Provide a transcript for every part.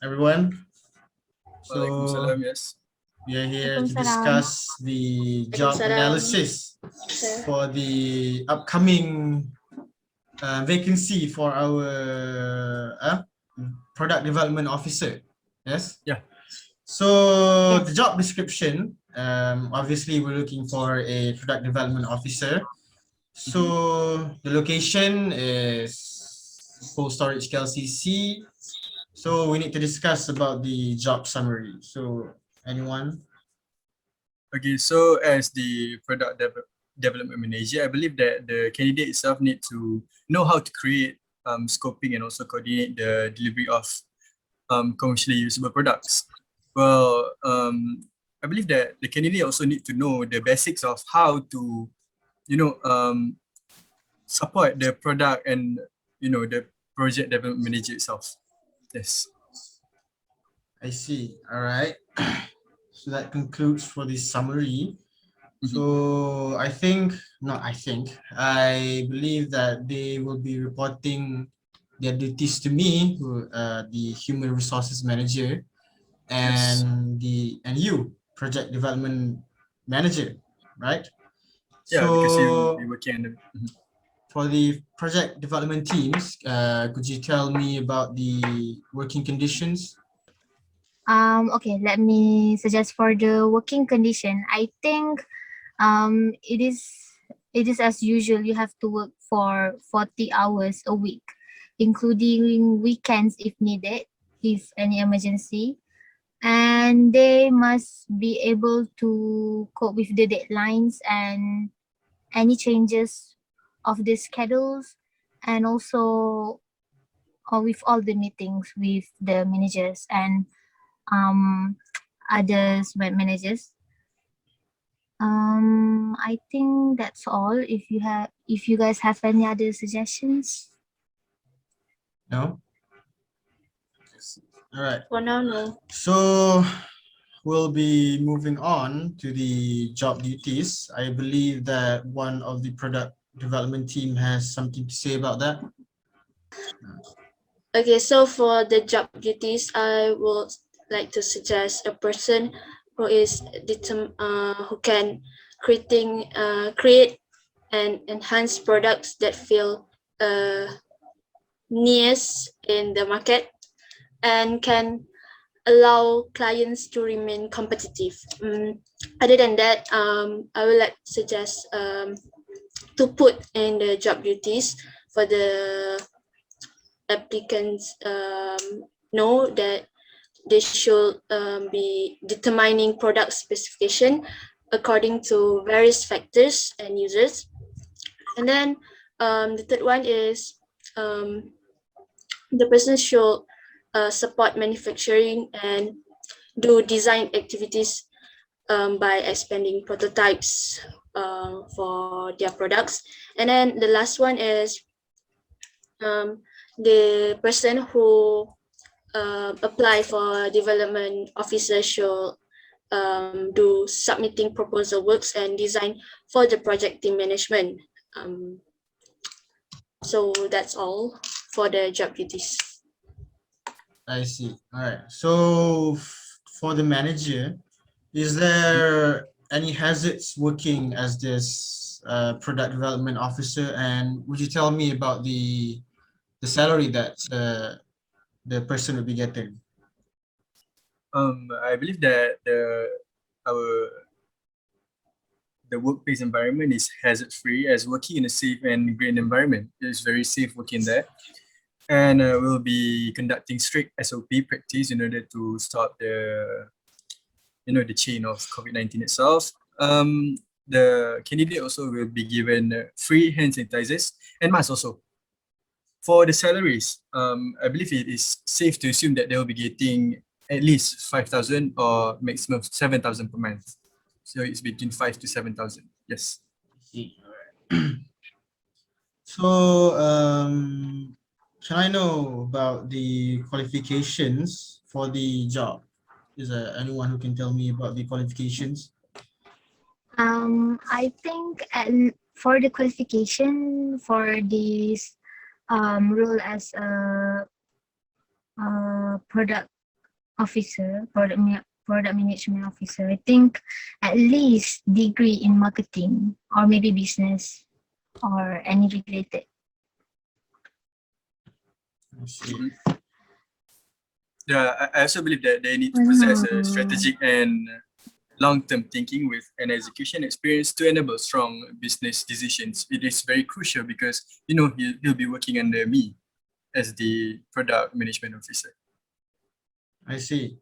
everyone. Walaikum So salam, yes. we are here to Waalaikumsalam. discuss the job Waalaikumsalam. analysis for the upcoming vacancy for our product development officer. Yes. Yeah. So Yes. the job description, obviously we're looking for a product development officer. So the location is Cold Storage KLCC. So we need to discuss about the job summary. So anyone? Okay, so as the development manager, I believe that the candidate itself need to know how to create scoping and also coordinate the delivery of commercially usable products. Well, I believe that the candidate also need to know the basics of how to, support the product and, the project development manager itself. Yes. I see. All right. So that concludes for the summary. So I believe that they will be reporting their duties to me, the human resources manager, and you, project development manager, right? Yeah, because you will So be working on the, for the project development teams, could you tell me about the working conditions? Okay, let me suggest for the working condition. I think it is as usual. You have to work for 40 hours a week, including weekends if needed, if any emergency. And they must be able to cope with the deadlines and any changes of the schedules, and also with all the meetings with the managers and others managers. I think that's all. If you guys have any other suggestions. No? All right. For now, no. So we'll be moving on to the job duties. I believe that one of the product development team has something to say about that. Okay, so for the job duties, I would like to suggest a person who is who can create and enhance products that feel needs in the market and can allow clients to remain competitive. Other than that, I would like to suggest to put in the job duties for the applicants know that they should be determining product specification according to various factors and users. And then the third one is the person should support manufacturing and do design activities by expanding prototypes for their products. And then the last one is the person who apply for development officer should do submitting proposal works and design for the project team management. So that's all for the job duties. I see. All right. So for the manager, is there any hazards working as this product development officer? And would you tell me about the salary that the person will be getting? I believe that the workplace environment is hazard-free, as working in a safe and green environment. It is very safe working there. And we'll be conducting strict SOP practice in order to stop the chain of COVID-19 itself. The candidate also will be given free hand sanitizers and masks also. For the salaries, I believe it is safe to assume that they will be getting at least 5,000 or maximum 7,000 per month. So it's between 5,000 to 7,000. Yes. So can I know about the qualifications for the job? Is there anyone who can tell me about the qualifications? I think for the qualification for this role as a product officer, product management officer, I think at least degree in marketing or maybe business or any related. I see. Yeah, I also believe that they need to possess a strategic and long-term thinking with an execution experience to enable strong business decisions. It is very crucial because he'll be working under me as the product management officer. I see.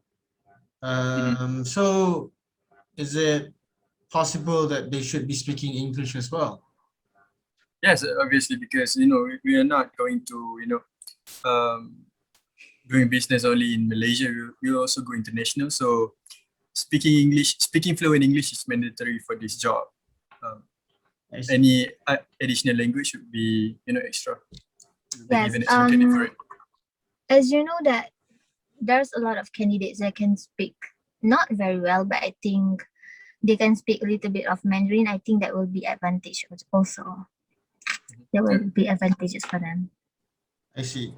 So is it possible that they should be speaking English as well? Yes, obviously, because we are not going to um, doing business only in Malaysia. We also go international. So speaking fluent English is mandatory for this job. I see. Any additional language would be extra. Be Yes. given extra credit for it. As you know that there's a lot of candidates that can speak not very well, but I think they can speak a little bit of Mandarin. I think that will be advantage also. There will be advantages for them. I see.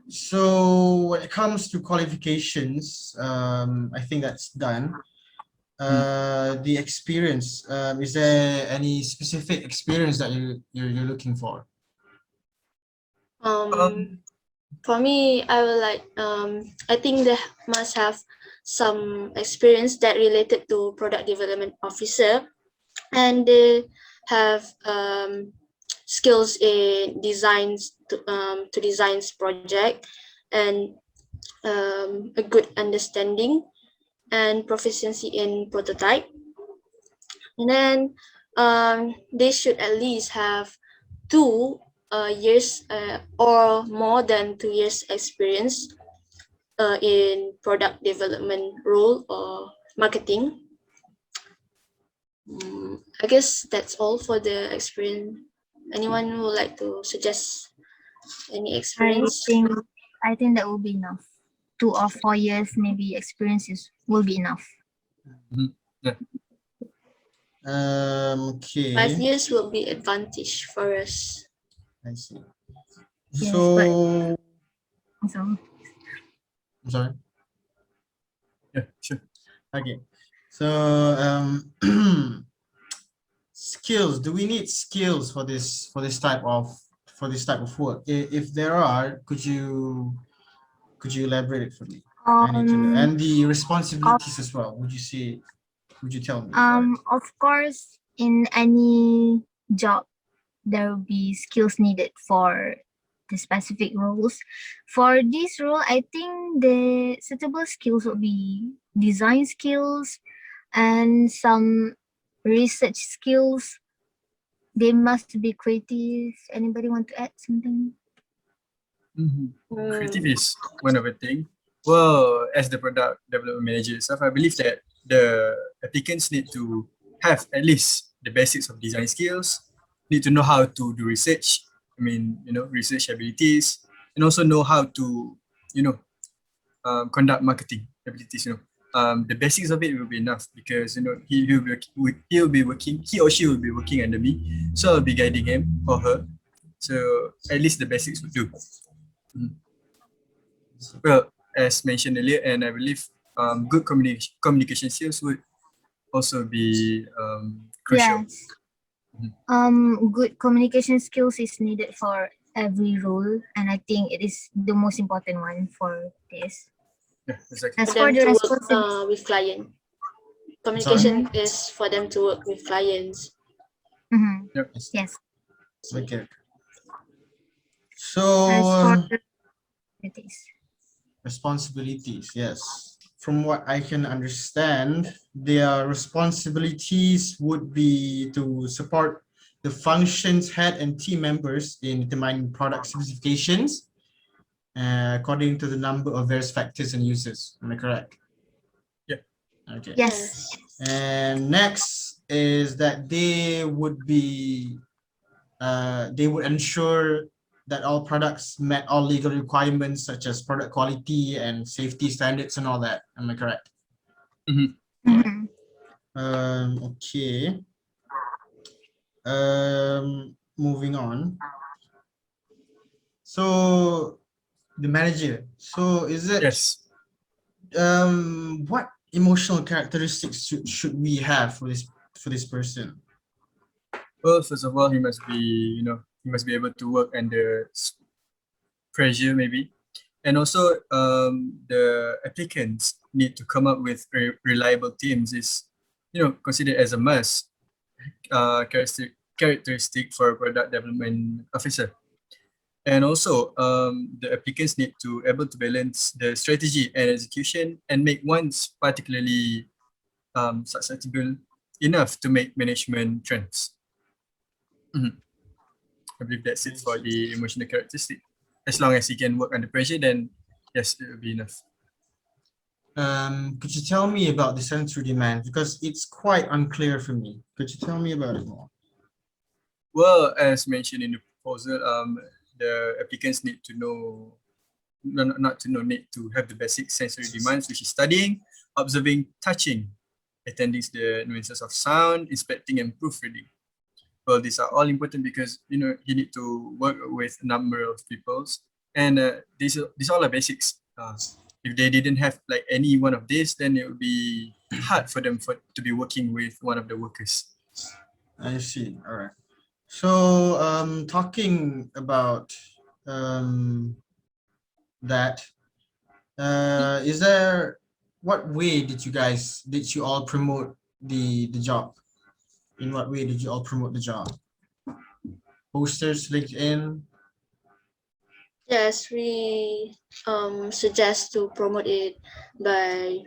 So when it comes to qualifications, I think that's done. The experience, is there any specific experience that you're looking for? For me, I will I think they must have some experience that related to product development officer, and they have skills in designs to designs project, and a good understanding and proficiency in prototype. And then they should at least have 2 years or more than 2 years experience in product development role or marketing. I guess that's all for the experience. Anyone would like to suggest any experience? I think that will be enough. 2 or 4 years maybe experiences will be enough. Yeah. Okay. 5 years will be advantage for us. I see. Yes, So So I'm sorry. Yeah, sure. Okay. So skills. Do we need skills for this type of work? If there are, could you elaborate it for me? I need to know. And the responsibilities as well. Would you tell me? of course in any job there will be skills needed for the specific roles. For this role, I think the suitable skills would be design skills and some research skills. They must be creative. Anybody want to add something? Creative is one of the thing. Well, as the product development manager itself, I believe that the applicants need to have at least the basics of design skills, need to know how to do research. I mean, research abilities, and also know how to, conduct marketing abilities. The basics of it will be enough because he or she will be working under me, so I'll be guiding him or her. So at least the basics would do. Well, as mentioned earlier, and I believe good communication skills would also be crucial. Yes. Good communication skills is needed for every role, and I think it is the most important one for this. Yeah, exactly. As For for them the to work responsibility, with client. Communication is for them to work with clients. Yep. yes. Okay. As So for the responsibilities, yes. From what I can understand, their responsibilities would be to support the functions head and team members in determining product specifications according to the number of various factors and users. Am I correct? Yeah. Okay. Yes. And next is that they would ensure that all products met all legal requirements such as product quality and safety standards and all that. Am I correct? Okay. Moving on. So the manager. So is it? Yes. what emotional characteristics should we have for this person? Well, first of all, he must be able to work under pressure maybe. And also, the applicants need to come up with reliable teams is, considered as a must characteristic for a product development officer. And also, the applicants need to able to balance the strategy and execution and make ones particularly susceptible enough to make management trends. I believe that's it for the emotional characteristic. As long as he can work under pressure, then yes, it will be enough. Could you tell me about the sensory demand, because it's quite unclear for me? Could you tell me about it more? Well, as mentioned in the proposal, the applicants need to know, need to have the basic sensory demands, which is studying, observing, touching, attending the nuances of sound, inspecting, and proofreading. Well, these are all important because you need to work with a number of peoples, and these all are basics. If they didn't have like any one of these, then it would be hard for them to be working with one of the workers. I see. All right. So, talking about that, is there, what way did you all promote the job? In what way did you all promote the job? Posters, LinkedIn? Yes, we suggest to promote it by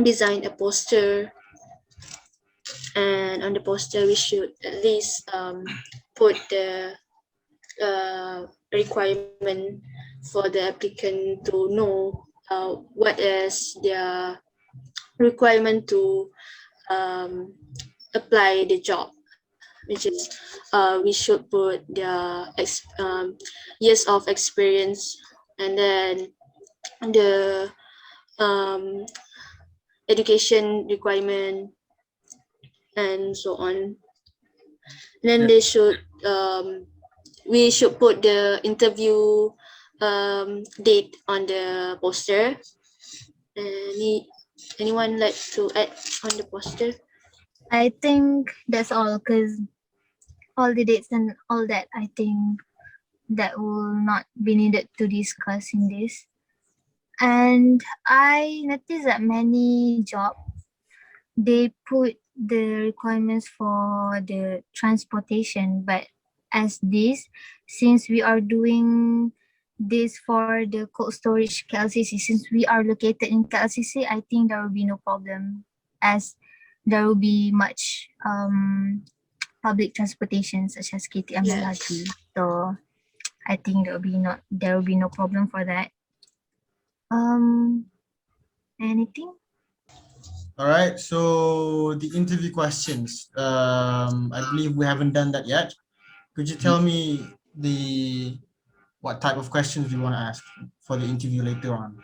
design a poster, and on the poster we should at least put the requirement for the applicant to know what is their requirement to apply the job, which is we should put their years of experience, and then the education requirement, and so on. Then they should we should put the interview date on the poster. Anyone like to add on the poster? I think that's all, because all the dates and all that, I think that will not be needed to discuss in this. And I noticed that many jobs, they put the requirements for the transportation, but as this, since we are doing this for the cold storage KLCC, since we are located in KLCC, I think there will be no problem, as there will be much public transportation such as KTM and Yes. LRT. So I think there will be no problem for that. Anything? All right, so the interview questions. I believe we haven't done that yet. Could you tell me what type of questions you want to ask for the interview later on?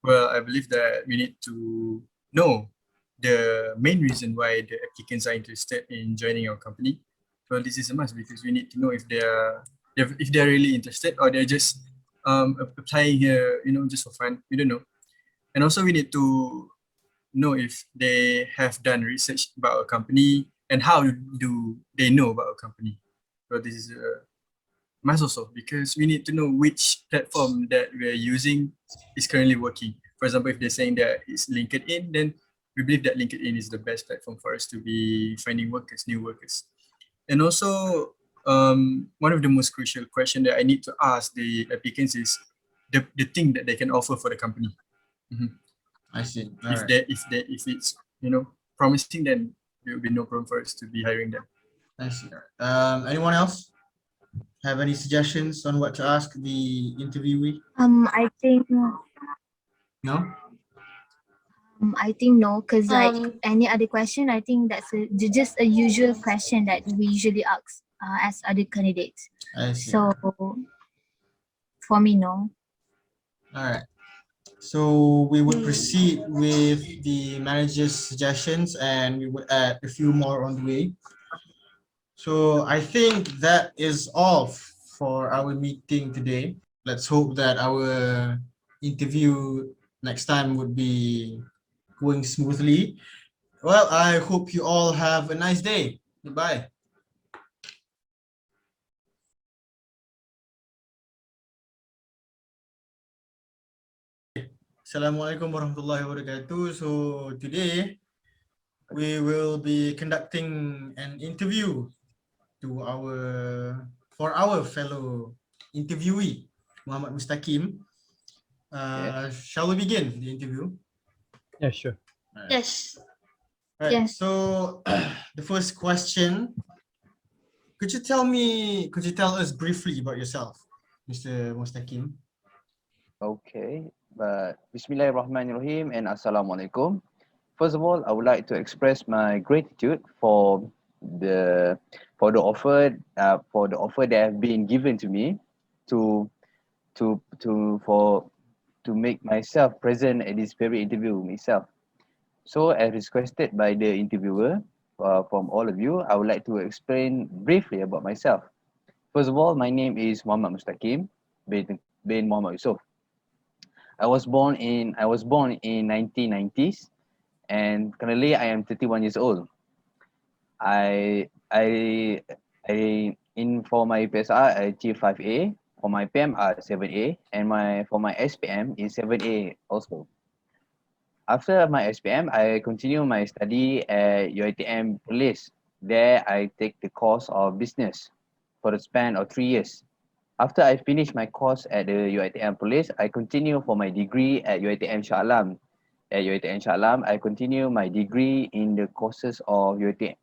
Well, I believe that we need to know the main reason why the applicants are interested in joining our company. Well, this is a must because we need to know if they're really interested or they're just applying here, just for fun. We don't know. And also we need to know if they have done research about our company and how do they know about our company. So this is a must also because we need to know which platform that we're using is currently working. For example, if they're saying that it's LinkedIn, then we believe that LinkedIn is the best platform for us to be finding new workers. And also, one of the most crucial questions that I need to ask the applicants is the thing that they can offer for the company. I see. If it's promising, then there will be no problem for us to be hiring them. I see. Anyone else have any suggestions on what to ask the interviewee? I think No. I think no, because like Um, any other question, I think that's just a usual question that we usually ask as other candidates. I see. So for me, no. All right. So we would proceed with the manager's suggestions and we would add a few more on the way. So I think that is all for our meeting today. Let's hope that our interview next time would be going smoothly. Well, I hope you all have a nice day. Goodbye. Assalamualaikum warahmatullahi wabarakatuh. So today we will be conducting an interview to our fellow interviewee, Muhammad Mustaqeem. Shall we begin the interview? Yeah, sure. Yes. All right. Yes. So the first question, could you tell us briefly about yourself, Mr. Mustaqeem? Okay, but Bismillahirrahmanirrahim and Assalamualaikum. First of all, I would like to express my gratitude the for the offer that have been given to me to to to for to make myself present at this very interview myself. So as requested by the interviewer, from all of you, I would like to explain briefly about myself. First of all, my name is Muhammad Mustaqeem bin Muhammad Yusoff. I was born in 1990s, and currently I am 31 years old. I I I in for my PSR I achieved 5A, for my PMR 7A, and my SPM is 7A also. After my SPM, I continue my study at UiTM Police. There I take the course of business for the span of 3 years. After I finish my course at the UiTM Police, I continue for my degree at UiTM Shah Alam. At UiTM Shah Alam, I continue my degree in the courses of in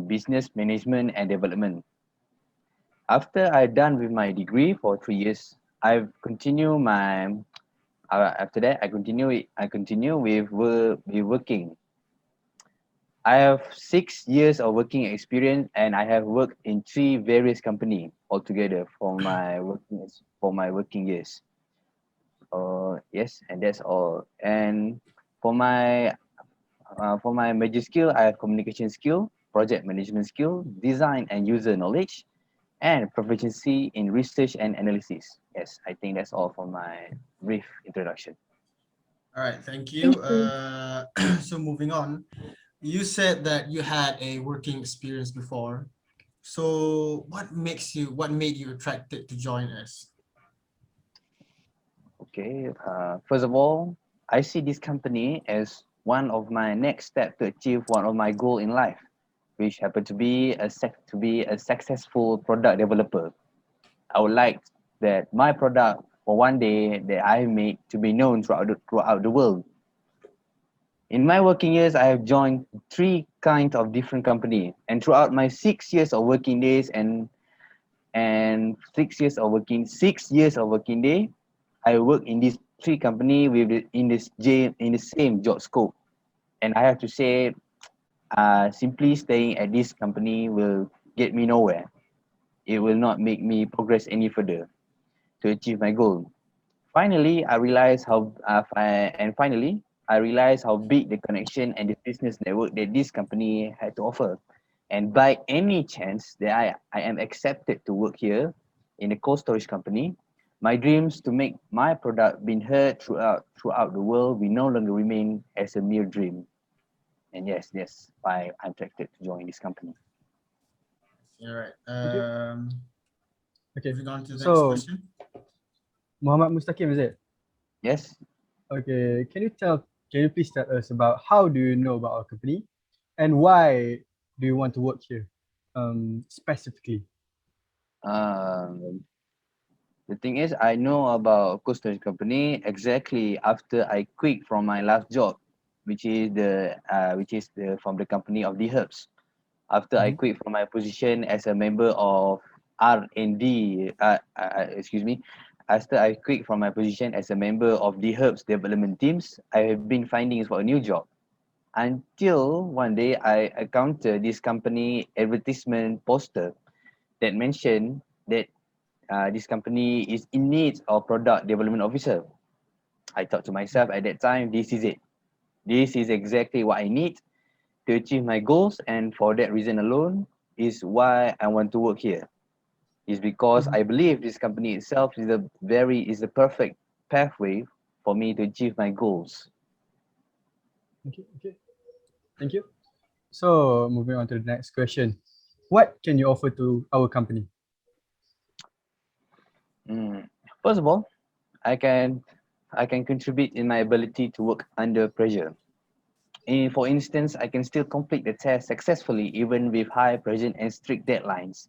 business management and development. After I done with my degree for 3 years, I've continue my after that I continue with working. I have 6 years of working experience, and I have worked in 3 various companies altogether for my working years. Yes, and that's all. And for my major skill, I have communication skill, project management skill, design and user knowledge, and proficiency in research and analysis. Yes, I think that's all for my brief introduction. All right, thank you. Thank you. So moving on, you said that you had a working experience before. So what made you attracted to join us? Okay. First of all, I see this company as one of my next step to achieve one of my goal in life, which happen to be a successful product developer. I would like that my product for one day that I made to be known throughout the world. In my working years, I have joined 3 kinds of different company, and throughout my 6 years of working days and 6 years of working day, I work in these 3 company in the same job scope. And I have to say, simply staying at this company will get me nowhere. It will not make me progress any further to achieve my goal. Finally, I realized I realized how big the connection and the business network that this company had to offer. And by any chance that I am accepted to work here in the cold storage company, my dreams to make my product being heard throughout the world will no longer remain as a mere dream. And yes, that's why I'm attracted to join this company. All right. you. Okay. Moving on to the next So, question. Muhammad Mustaqeem, is it? Yes. Okay. Can you please tell us about how do you know about our company and why do you want to work here, specifically? Um, the thing is, I know about cold storage company exactly after I quit from my last job, which is the from the company of the Herbs. After I quit from my position as a member of R&D, after I quit from my position as a member of the Herbs development teams, I have been finding for a new job until one day I encountered this company advertisement poster that mentioned that this company is in need of product development officer. I thought to myself at that time, this is it. This is exactly what I need to achieve my goals, and for that reason alone is why I want to work here. Is because I believe this company itself is the perfect pathway for me to achieve my goals. Okay, okay. Thank you. So moving on to the next question. What can you offer to our company? First of all, I can contribute in my ability to work under pressure. For instance, I can still complete the test successfully even with high pressure and strict deadlines.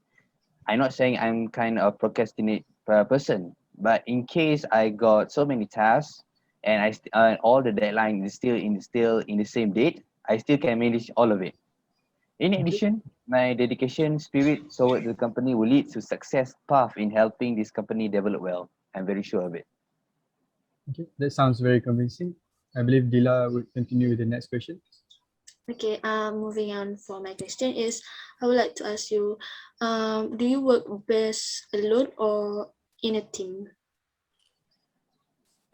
I'm not saying I'm kind of procrastinate person, but in case I got so many tasks and all the deadline is still in the same date, I still can manage all of it. In Okay. addition, my dedication, spirit toward the company will lead to success path in helping this company develop well. I'm very sure of it. Okay, that sounds very convincing. I believe Dila would continue with the next question. Okay, moving on for my question is, I would like to ask you, do you work best alone or in a team?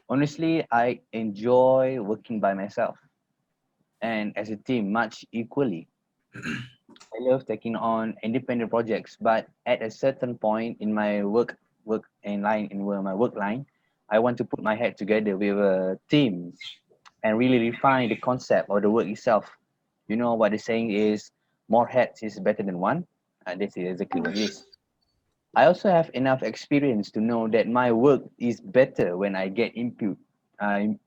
Honestly, I enjoy working by myself and as a team much equally. I love taking on independent projects, but at a certain point in my my work line, I want to put my head together with a team and really refine the concept of the work itself. You know what the saying is, more heads is better than one. This is exactly what it is. I also have enough experience to know that my work is better when I get input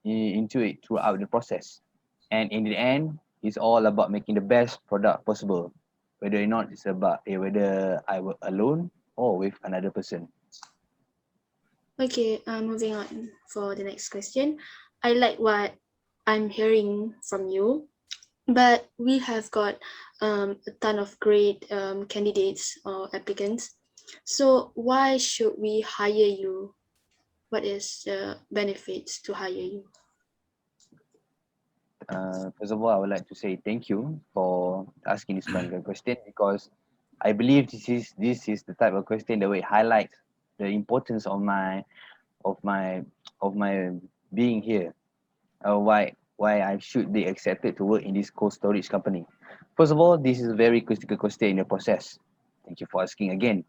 into it throughout the process. And in the end, it's all about making the best product possible, whether or not it's about whether I work alone or with another person. Okay, moving on for the next question. I like what I'm hearing from you, but we have got a ton of great candidates or applicants. So why should we hire you? What is the benefits to hire you? First of all, I would like to say thank you for asking this kind of question because I believe this is the type of question that will highlight the importance of my of my being here. Why I should be accepted to work in this cold storage company. First of all, this is a very critical question in the process. Thank you for asking again.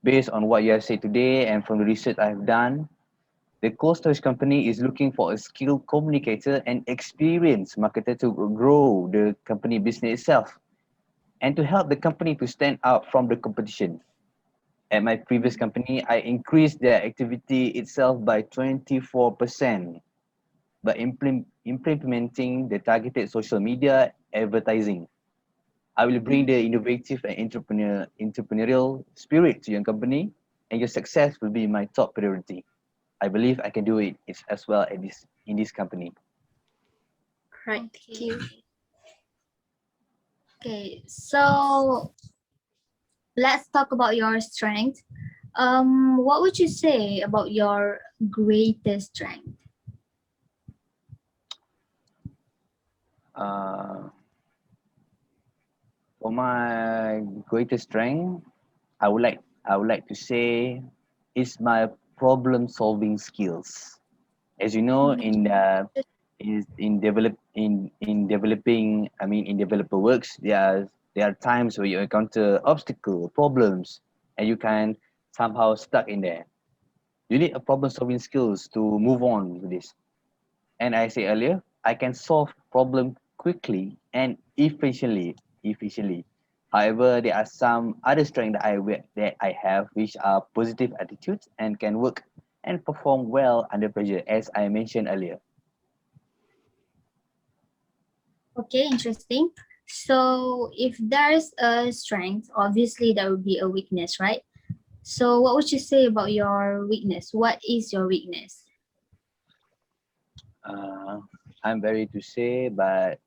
Based on what you have said today and from the research I have done, the cold storage company is looking for a skilled communicator and experienced marketer to grow the company business itself and to help the company to stand out from the competition. At my previous company, I increased their activity itself by 24% by implementing the targeted social media advertising. I will bring the innovative and entrepreneurial spirit to your company, and your success will be my top priority. I believe I can do it as well at this in this company. Right, thank you. Okay, so let's talk about your strength. What would you say about your greatest strength? Uh, for my greatest strength, I would like to say is my problem solving skills. As you know, in developing, I mean in developer works, there are times where you encounter obstacle problems and you can somehow stuck in there. You need a problem solving skills to move on with this. And I said earlier, I can solve problem quickly and efficiently. However, there are some other strengths that I have, which are positive attitudes and can work and perform well under pressure, as I mentioned earlier. Okay, interesting. So if there's a strength, obviously there would be a weakness, right? So what would you say about your weakness? What is your weakness? Uh, I'm very to say, but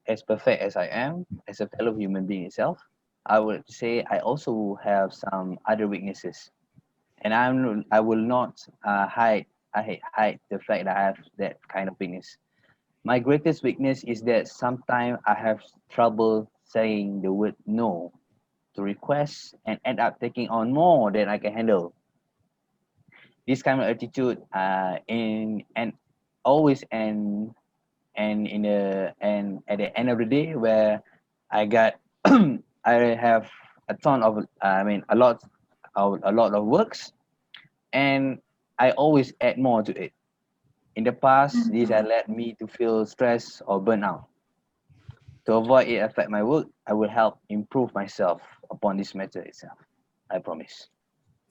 as perfect as I am, as a fellow human being itself, I would say I also have some other weaknesses, and I will not hide the fact that I have that kind of weakness. My greatest weakness is that sometimes I have trouble saying the word no to requests and end up taking on more than I can handle. This kind of attitude, in and always and at the end of the day, where I got I have a ton of I mean a lot of works, and I always add more to it. In the past, this has led me to feel stress or burnout. To avoid it affect my work, I will help improve myself upon this matter itself. I promise.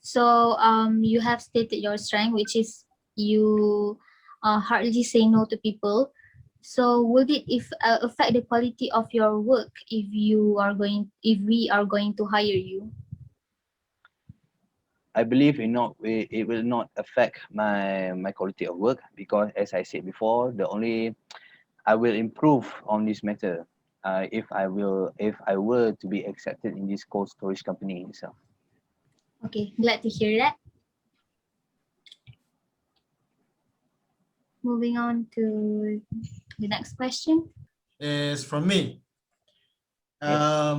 So you have stated your strength, which is you hardly say no to people. So would it if affect the quality of your work if we are going to hire you? I believe it will not affect my quality of work because, as I said before, the only I will improve on this matter. If I were to be accepted in this cold storage company itself. Okay, glad to hear that. Moving on to the next question. Is from me. Yes.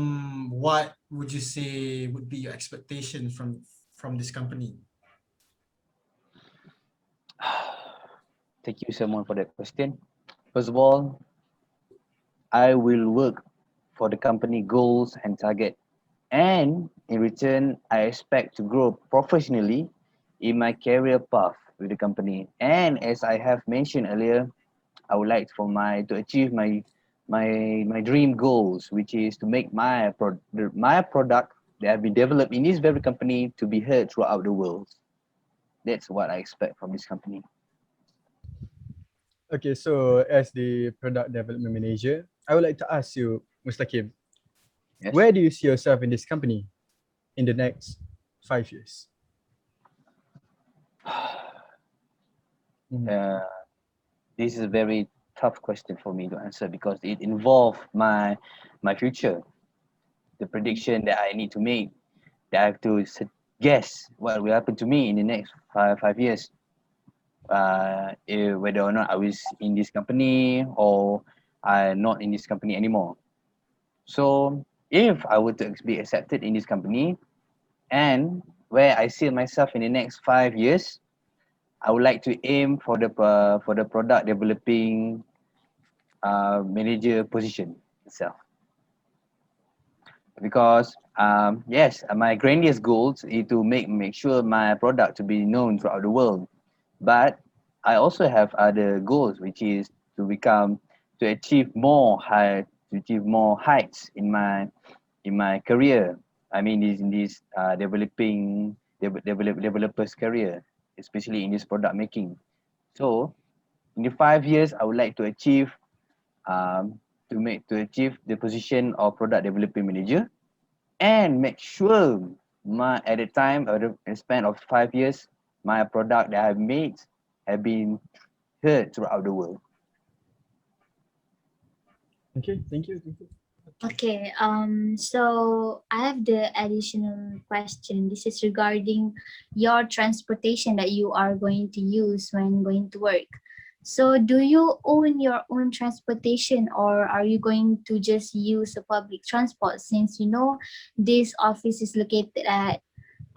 What would you say would be your expectation from this company? Thank you, Simon, for that question. First of all, I will work for the company goals and target, and in return, I expect to grow professionally in my career path with the company. And as I have mentioned earlier, I would like to achieve my dream goals, which is to make my product that have been developed in this very company to be heard throughout the world. That's what I expect from this company. Okay, so as the product development manager, I would like to ask you, Mustaqeem, Yes. where do you see yourself in this company in the next 5 years? Uh, this is a very tough question for me to answer because it involves my future, the prediction that I need to make, that I have to guess what will happen to me in the next five years. Whether or not I was in this company or I not in this company anymore. So if I were to be accepted in this company and where I see myself in the next 5 years, I would like to aim for the product developing manager position itself. Because yes, my grandiose goals is to make sure my product to be known throughout the world. But I also have other goals, which is to become to achieve more high to achieve more heights in my career. I mean, in this developers career, especially in this product making. So in the 5 years, I would like to achieve to achieve the position of product developing manager and make sure my at the time of the span of 5 years, my product that I've made have been heard throughout the world. Okay, thank you. Thank you. Okay, so I have the additional question. This is regarding your transportation that you are going to use when going to work. So, do you own your own transportation or are you going to just use a public transport since you know this office is located at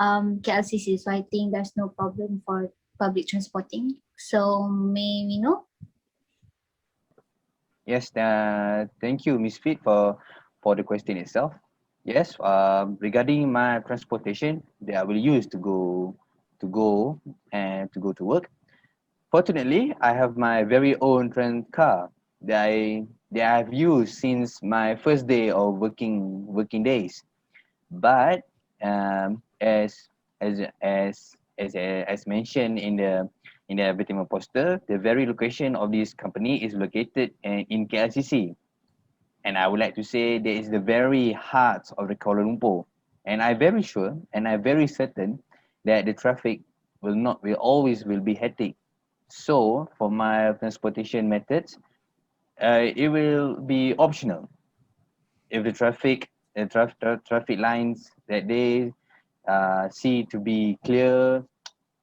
KLCC? So, I think there's no problem for public transporting. So, may we know? Yes, thank you, Miss Fit, for the question itself. Yes, regarding my transportation that I will use to go to work. Fortunately, I have my very own car that I've used since my first day of working days. But as mentioned in the advertisement poster, the very location of this company is located in KLCC, and I would like to say that is the very heart of the Kuala Lumpur, and I'm very sure and I'm very certain that the traffic will always will be hectic. So for my transportation methods, it will be optional if the traffic lines that they see to be clear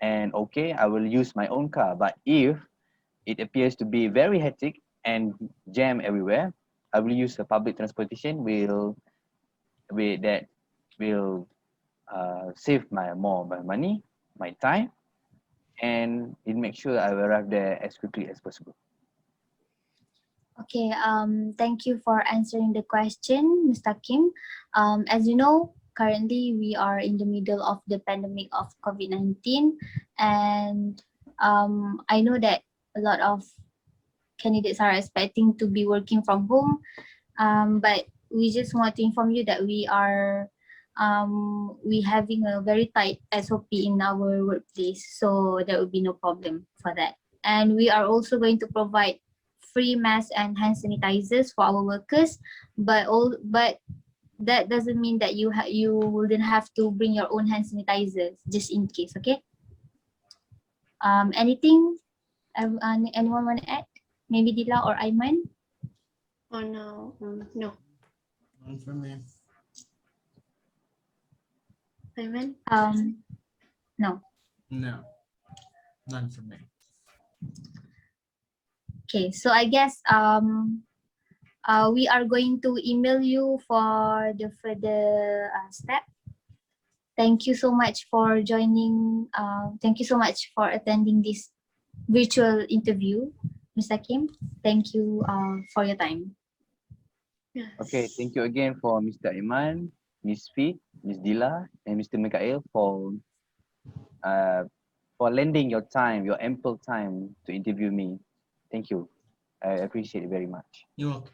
and okay, I will use my own car. But if it appears to be very hectic and jam everywhere, I will use the public transportation that will save my money, my time, and it makes sure I will arrive there as quickly as possible. Okay, thank you for answering the question, Mr. Kim. As you know, currently we are in the middle of the pandemic of COVID-19, and I know that a lot of candidates are expecting to be working from home. But we just want to inform you that we having a very tight SOP in our workplace, so there will be no problem for that. And we are also going to provide free masks and hand sanitizers for our workers, but that doesn't mean that you wouldn't have to bring your own hand sanitizers just in case. Okay. Anything? Anyone want to add? Maybe Dila or Aiman? Oh no, no. None for me. Aiman? No. No, none for me. Okay, so I guess we are going to email you for the further step. Thank you so much for joining. Thank you so much for attending this virtual interview, Mustaqeem. Thank you for your time. Yes. Okay, thank you again for Mr. Aiman, Miss Fee, Miss Dila, and Mr. Mikhael for lending your time, your ample time to interview me. Thank you. I appreciate it very much. You're welcome.